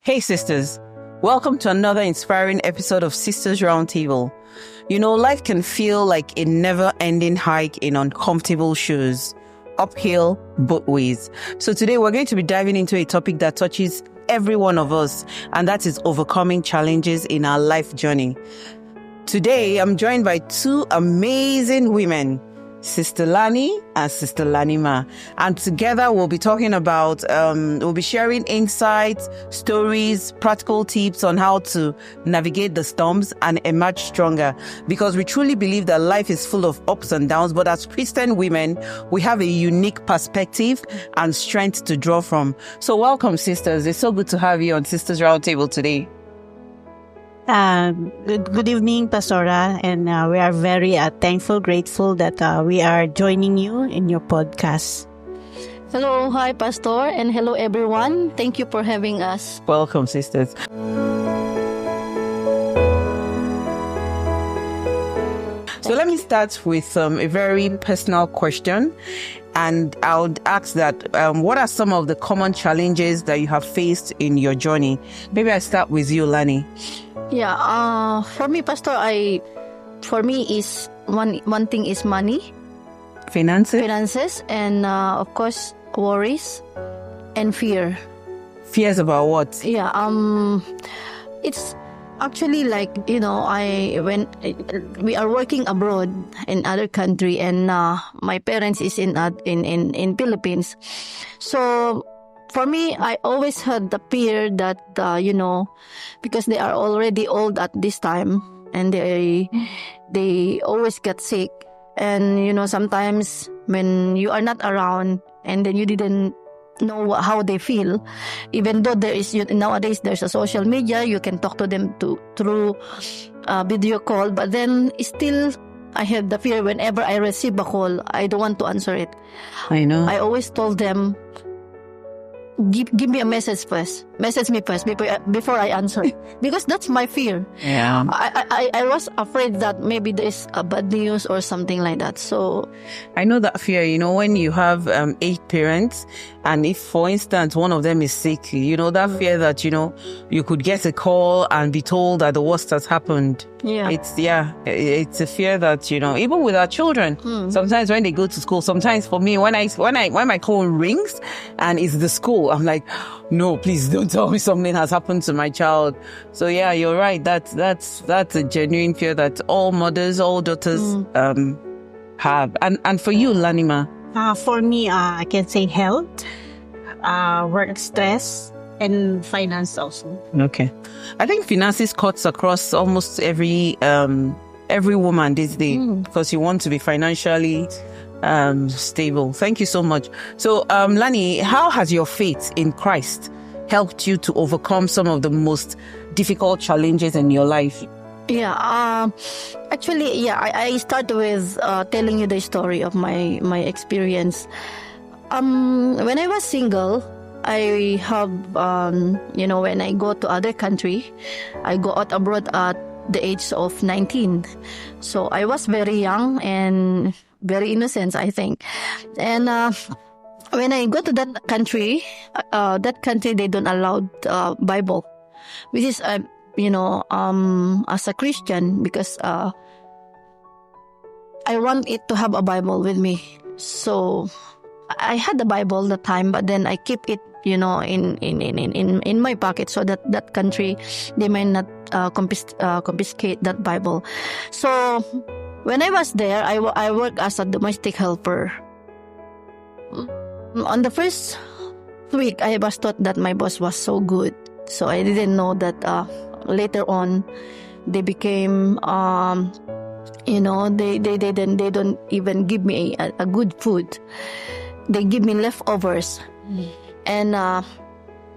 Hey sisters, welcome to another inspiring episode of Sisters Roundtable. You know, life can feel like a never-ending hike in uncomfortable shoes, uphill both ways. So today we're going to be diving into a topic that touches every one of us, and that is overcoming challenges in our life journey. Today, I'm joined by two amazing women, Sister Lanie and Sister Lanimer. And together we'll be talking about, we'll be sharing insights, stories, practical tips on how to navigate the storms and emerge stronger. Because we truly believe that life is full of ups and downs, but as Christian women, we have a unique perspective and strength to draw from. So welcome, sisters. It's so good to have you on Sisters Roundtable today. Good evening, Pastora, and we are very thankful, grateful that we are joining you in your podcast. Hello, hi, Pastor, and hello, everyone. Thank you for having us. Welcome, sisters. So let me start with a very personal question. And I would ask that, what are some of the common challenges that you have faced in your journey? Maybe I start with you, Lanie. Yeah, for me, Pastor, is one thing is money, finances, and of course worries and fear. Fears about what? Yeah, it's actually like, you know, when we are working abroad in other country, and my parents is in Philippines, so. For me, I always had the fear that, because they are already old at this time, and they always get sick. And, sometimes when you are not around and then you didn't know how they feel, even though nowadays there's a social media, you can talk to them through video call, but then still I have the fear whenever I receive a call, I don't want to answer it. I know. I always told them, Give me a message first. Message me first before I answer, because that's my fear. Yeah. I was afraid that maybe there's a bad news or something like that. So I know that fear. When you have 8 parents, and if, for instance, one of them is sick, that fear that you could get a call and be told that the worst has happened. Yeah. It's a fear that even with our children. Sometimes when they go to school, sometimes for me when my phone rings and it's the school, I'm like, no, please don't tell me something has happened to my child. So yeah, you're right. That's a genuine fear that all mothers, all daughters have. And for you, Lanimer? For me, I can say health, work stress, and finance also. Okay. I think finances cuts across almost every woman these days, because you want to be financially stable. Thank you so much. So, Lanie, how has your faith in Christ helped you to overcome some of the most difficult challenges in your life? Yeah, actually, I start with telling you the story of my experience. When I was single, I have, when I go to other country, I go out abroad at the age of 19. So I was very young and very innocent, I think. And when I go to that country, they don't allow Bible, which is, as a Christian, because I want it to have a Bible with me. So I had the Bible all the time, but then I keep it, in my pocket, so that country, they might not confiscate that Bible. So when I was there, I worked as a domestic helper. On the first week, I was taught that my boss was so good. So I didn't know that later on, they became, they don't even give me a good food. They give me leftovers. And I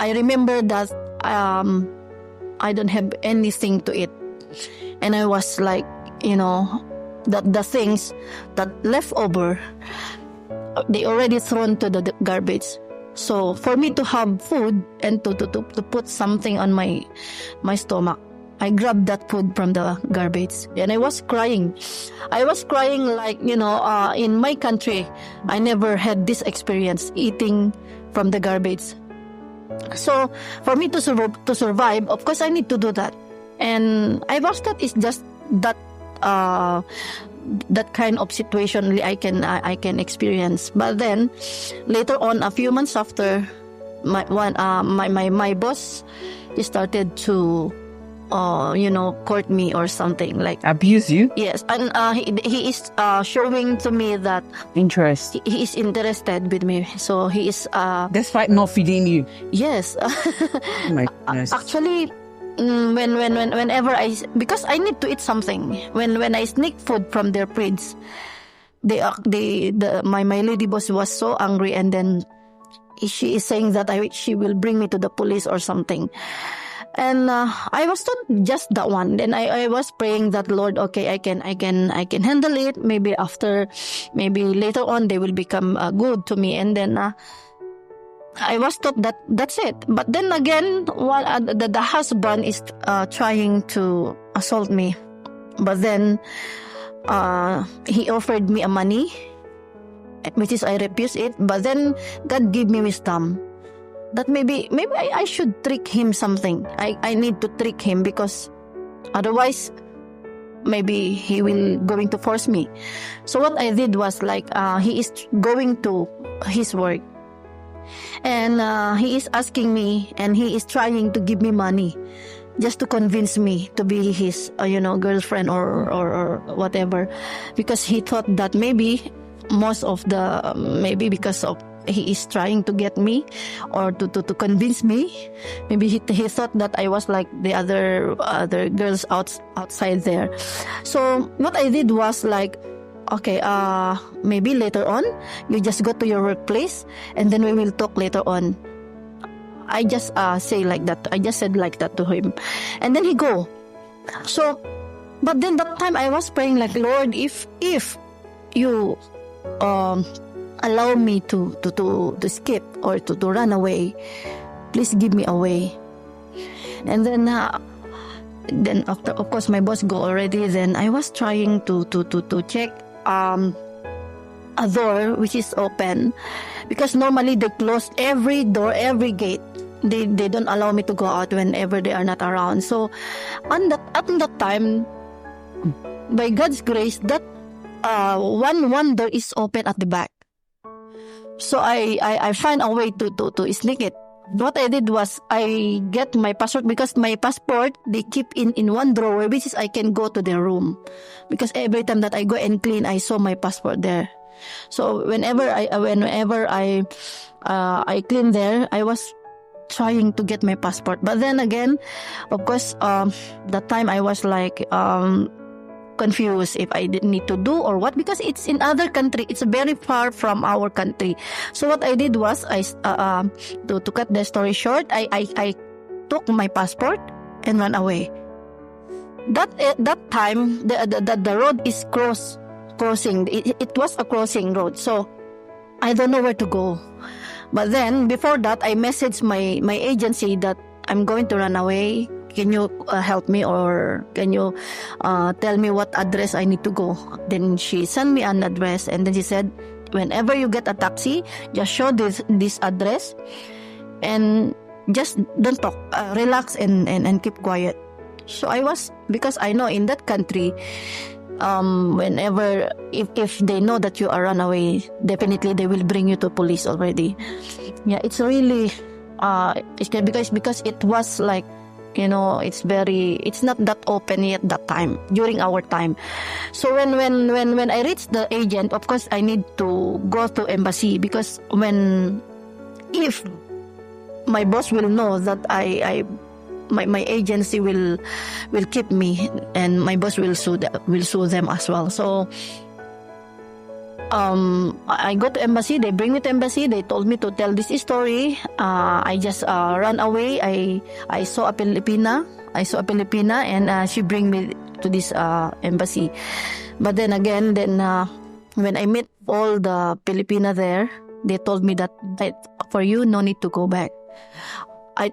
remember that I don't have anything to eat. And I was like, that the things that left over, they already thrown to the garbage. So for me to have food and to put something on my stomach, I grabbed that food from the garbage, and I was crying. I was crying like, in my country, I never had this experience eating from the garbage. So for me to survive, of course I need to do that. And I was thought it's just that that kind of situation I can experience. But then later on, a few months after, my boss started to court me or something, like Abuse you? yes, and he is showing to me that Interest. he is interested with me. So he is Despite not feeding you. yes. Oh my goodness. Actually, whenever because I need to eat something. When I sneak food from their fridge, my lady boss was so angry, and then she is saying that she will bring me to the police or something. And I was not just that one. Then I was praying that, Lord, okay, I can handle it. Maybe later on they will become good to me. And then I was thought that that's it. But then again, the husband is trying to assault me. But then he offered me a money, which is I refused it. But then God gave me wisdom that maybe I should trick him something. I need to trick him, because otherwise maybe he will going to force me. So what I did was like he is going to his work, and he is asking me, and he is trying to give me money just to convince me to be his girlfriend or whatever, because he thought that maybe because of he is trying to get me or to convince me. Maybe he thought that I was like the other girls outside there. So what I did was like, okay, maybe later on you just go to your workplace, and then we will talk later on. I just say like that. I just said like that to him, and then he go. So, but then that time I was praying like, Lord, if you allow me to escape or to run away, please give me a way. And then after, of course, my boss go already. Then I was trying to check a door which is open, because normally they close every door, every gate. They don't allow me to go out whenever they are not around. So at that time, by God's grace, that one door is open at the back. So I find a way to sneak it. What I did was I get my passport, because my passport they keep in one drawer, which is I can go to their room, because every time that I go and clean, I saw my passport there. So whenever I clean there, I was trying to get my passport. But then again, of course, that time I was like confused if I didn't need to do or what, because it's in other country. It's very far from our country. So what I did was to cut the story short, I took my passport and ran away. That time the road is crossing. It was a crossing road, so I don't know where to go. But then before that, I messaged my agency that I'm going to run away. Can you help me, or can you tell me what address I need to go? Then she sent me an address, and then she said, whenever you get a taxi, just show this address, and just don't talk, relax and keep quiet. So I was, because I know in that country, whenever if they know that you are run away, definitely they will bring you to police already. Yeah, it's really because it was like, it's not that open yet that time, during our time. So when I reached the agent, of course I need to go to embassy, because if my boss will know that my agency will keep me, and my boss will sue them as well. So I go to embassy. They bring me to embassy. They told me to tell this story. I just ran away. I saw a Filipina, and she bring me to this embassy. But then again, when I met all the Filipina there, they told me that for you, no need to go back. I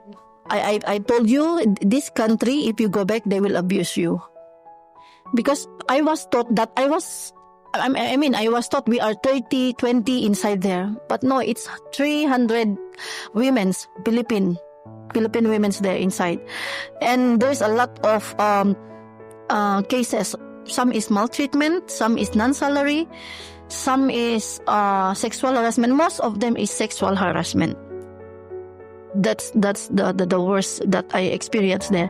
told you, this country, if you go back, they will abuse you. Because I was taught that I was I mean, I was taught we are 30, 20 inside there. But no, it's 300 Philippine women's there inside. And there's a lot of cases. Some is maltreatment, some is non-salary, some is sexual harassment. Most of them is sexual harassment. That's the worst that I experienced there.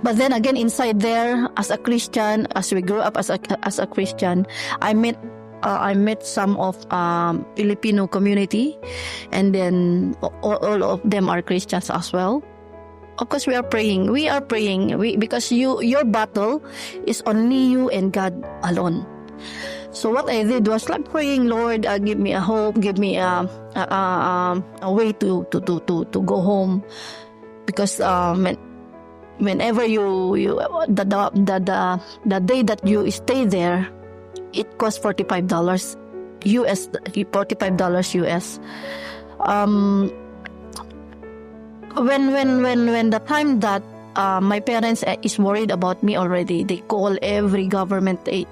But then again, inside there, as a Christian, as we grew up as a Christian, I met some of Filipino community, and then all of them are Christians as well. Of course, we are praying. Because your battle is only you and God alone. So what I did was like praying, Lord, give me a hope, give me a way to go home, because whenever the day that you stay there, it costs $45 US. When the time that my parents is worried about me already, they call every government in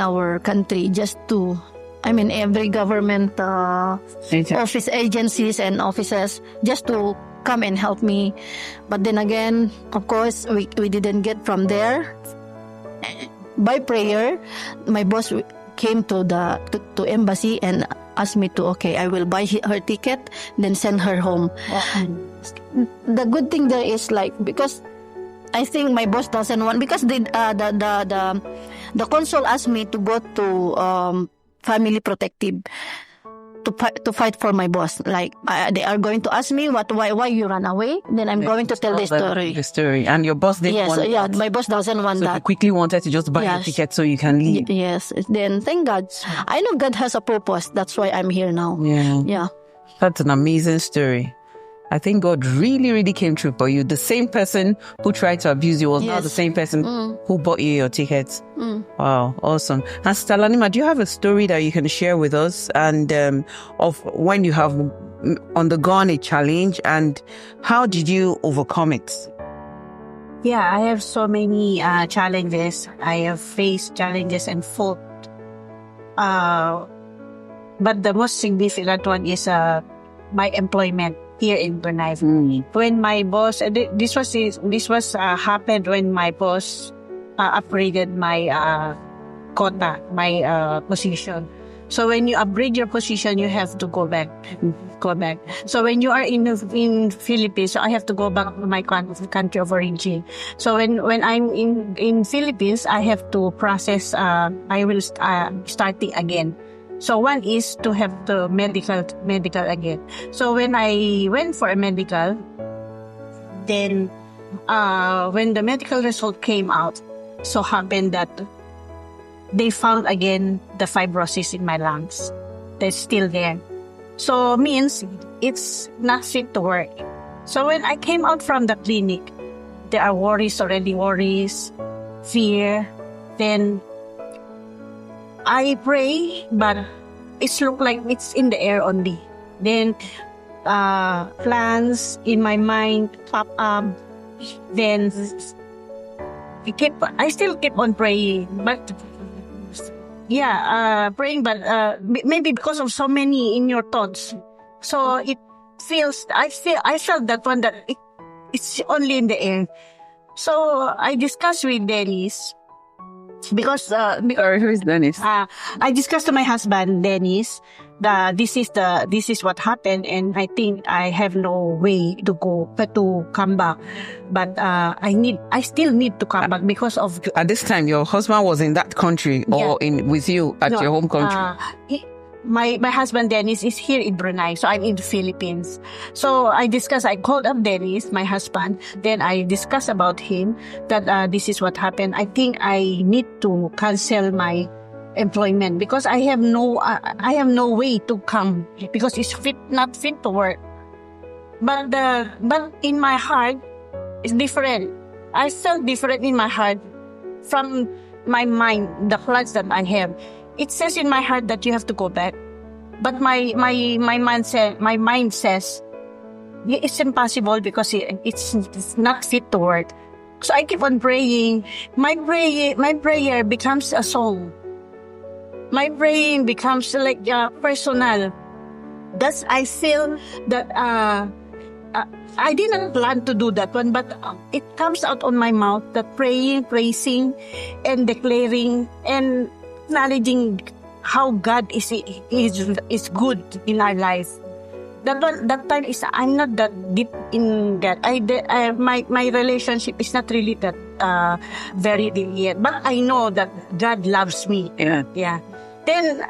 our country every government office agencies and offices just to come and help me. But then again, of course, we didn't get from there. By prayer, my boss came to embassy and asked me to, I will buy her ticket, then send her home. The good thing there is because I think my boss doesn't want, because the consul asked me to go to family protective to fight for my boss. They are going to ask me why you ran away. Then I'm going to tell the story. The story, and your boss didn't want that. My boss doesn't want that. So you quickly wanted to just buy the ticket so you can leave. Yes. Then thank God. I know God has a purpose. That's why I'm here now. Yeah. That's an amazing story. I think God really, really came through for you. The same person who tried to abuse you was now the same person who bought you your tickets. Wow, awesome. And Sister Lanimer, do you have a story that you can share with us, and of when you have undergone a challenge, and how did you overcome it? Yeah, I have so many challenges. I have faced challenges and fought. But the most significant one is my employment here in Brunei. When my boss, this was happened when my boss upgraded my quota, my position. So when you upgrade your position, you have to go back. So when you are in Philippines, so I have to go back to my country of origin. So when I'm in Philippines, I have to process. I will starting again. So one is to have the medical again. So when I went for a medical, then when the medical result came out, so happened that they found again the fibrosis in my lungs. That's still there. So means it's not fit to work. So when I came out from the clinic, there are worries, fear. Then I pray, but it looks like it's in the air only. Then plans in my mind pop up. Then I still keep on praying, but praying, but maybe because of so many in your thoughts, so it feels. I felt that one that it's only in the air. So I discussed with Dennis. Because who is Dennis? I discussed to my husband Dennis that this is what happened, and I think I have no way to go but to come back. But I still need to come back because of. At this time, your husband was in that country or with you at your home country. My husband Dennis is here in Brunei, so I'm in the Philippines. So I called up Dennis, my husband, then I discussed about him that this is what happened. I think I need to cancel my employment because I have no way to come because it's not fit to work. But in my heart, it's different. I felt different in my heart from my mind, the plans that I have. It says in my heart that you have to go back, but my mind says it's impossible because it's not fit to work. So I keep on praying. My prayer becomes a song. my praying becomes like personal. That's I feel that I didn't plan to do that one, but it comes out on my mouth that praying, praising, and declaring and acknowledging how God is good in our life. That time is I'm not that deep in God. My relationship is not really that very deep yet, but I know that God loves me. Yeah. Then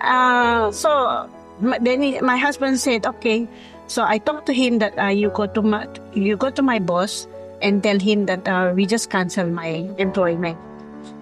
my husband said, okay. So I talked to him that you go to my boss and tell him that we just cancel my employment.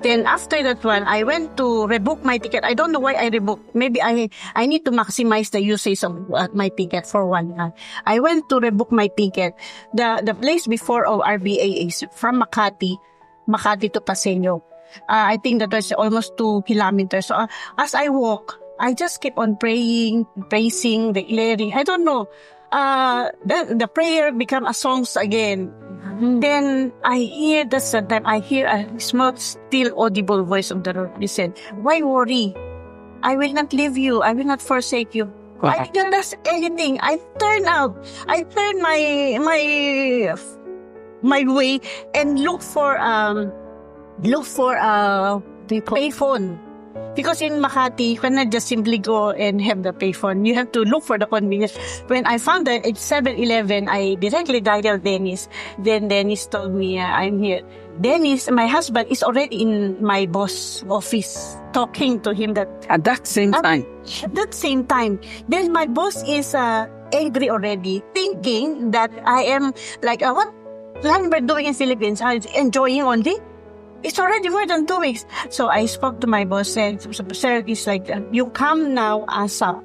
Then after that one, I went to rebook my ticket. I don't know why I rebooked. Maybe I need to maximize the usage of my ticket for 1 month. I went to rebook my ticket. The place before of RBA is from Makati to Paseo. I think that was almost 2 kilometers. So as I walk, I just keep on praying, praising, declaring. I don't know. The prayer become a songs again. Then I hear a small, still audible voice of the Lord. He said, "Why worry? I will not leave you. I will not forsake you." Wow. I didn't ask anything. I turned my way and look for payphone. Because in Makati, you cannot just simply go and have the payphone. You have to look for the convenience. When I found that it's 7-Eleven, I directly dialed Dennis. Then Dennis told me, I'm here. Dennis, my husband, is already in my boss' office talking to him at that same time. At that same time. Then my boss is angry already, thinking that I am like, what Lanimer doing in Philippines? I'm enjoying only. It's already more than 2 weeks. So I spoke to my boss and sir, it's like, you come now as a...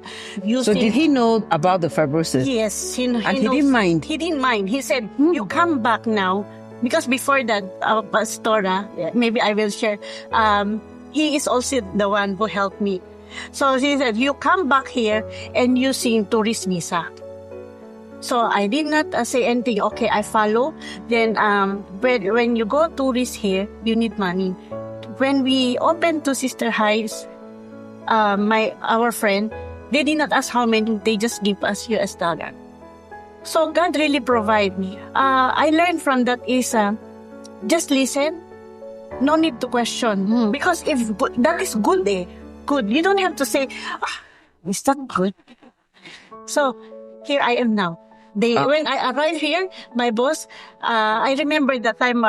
So did he know about the fibrosis? Yes. He didn't mind? He didn't mind. He said, you come back now. Because before that, Pastora, maybe I will share, he is also the one who helped me. So he said, you come back here and you sing tourist misa. So I did not say anything. Okay, I follow. Then when you go tourist here, you need money. When we opened to Sister High's, our friend, they did not ask how many. They just give us US dollar. So God really provide me. I learned from that is just listen. No need to question. Because if that is good, good. You don't have to say, is that good? So here I am now. When I arrived here, my boss, I remember that time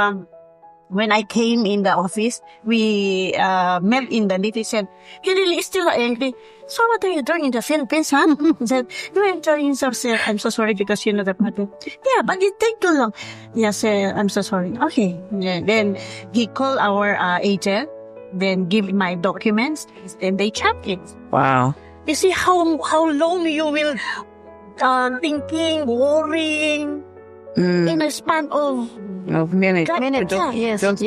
when I came in the office, we met in the lift. He said, he really is still angry. So what are you doing in the Philippines, huh? He said, you're enjoying yourself. I'm so sorry because you know the matter. Yeah, but it take too long. Yes, I'm so sorry. Okay. Yeah. Then he called our agent, then give my documents, and they checked it. Wow. You see how long you will thinking, worrying in a span of minutes. Yes. God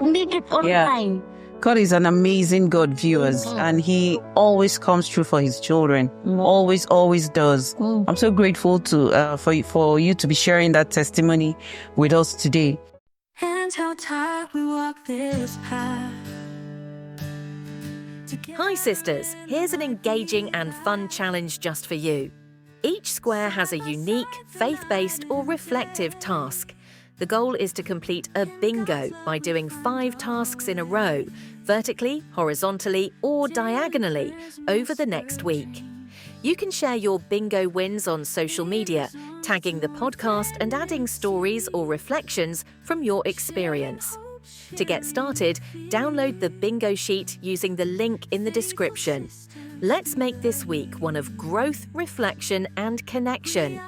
make it online. God is an amazing God, viewers, and He always comes through for His children. Always does. I'm so grateful to for you to be sharing that testimony with us today. And how tight we walk this path. Hi sisters, here's an engaging and fun challenge just for you. Each square has a unique, faith-based or reflective task. The goal is to complete a bingo by doing 5 tasks in a row, vertically, horizontally or diagonally over the next week. You can share your bingo wins on social media, tagging the podcast and adding stories or reflections from your experience. To get started, download the bingo sheet using the link in the description. Let's make this week one of growth, reflection and connection.